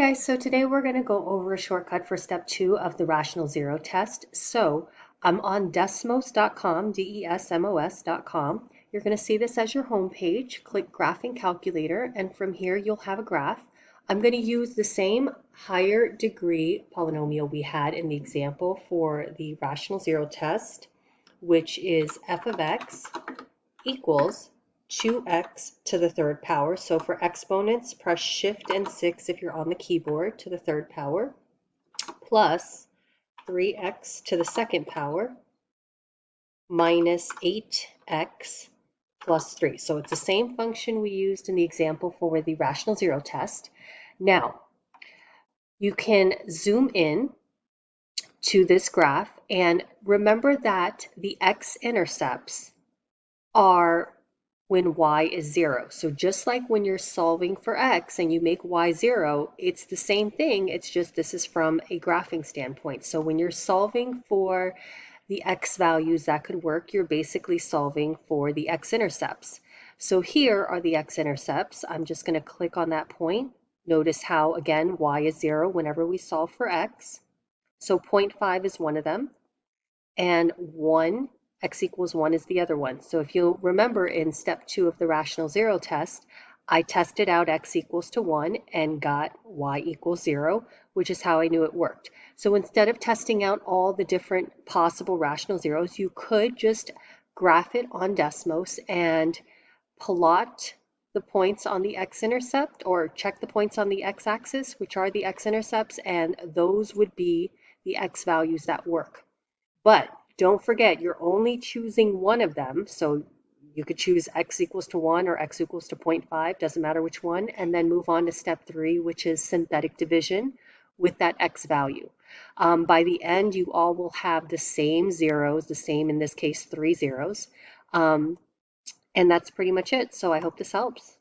Guys, so today we're going to go over a shortcut for step 2 of the rational zero test. So I'm on desmos.com, desmos.com. You're going to see this as your home page. Click Graphing Calculator, and from here you'll have a graph. I'm going to use the same higher degree polynomial we had in the example for the rational zero test, which is f of x equals 2x to the third power. So for exponents, press Shift and 6 if you're on the keyboard to the third power, plus 3x to the second power minus 8x plus 3. So it's the same function we used in the example for the rational zero test. Now, you can zoom in to this graph and remember that the x-intercepts are when y is 0. So just like when you're solving for x and you make y 0, it's the same thing. It's just this is from a graphing standpoint. So when you're solving for the x values that could work, you're basically solving for the x-intercepts. So here are the x-intercepts. I'm just going to click on that point. Notice how, again, y is 0 whenever we solve for x. So 0.5 is one of them, and 1 x equals 1 is the other one. So if you'll remember in step 2 of the rational zero test, I tested out x equals to 1 and got y equals 0, which is how I knew it worked. So instead of testing out all the different possible rational zeros, you could just graph it on Desmos and plot the points on the x-intercept, or check the points on the x-axis, which are the x-intercepts, and those would be the x values that work. But don't forget, you're only choosing one of them. So you could choose x equals to 1 or x equals to 0.5, doesn't matter which one, and then move on to step 3, which is synthetic division with that x value. By the end, you all will have the same zeros, the same, in this case, 3 zeros. And that's pretty much it. So I hope this helps.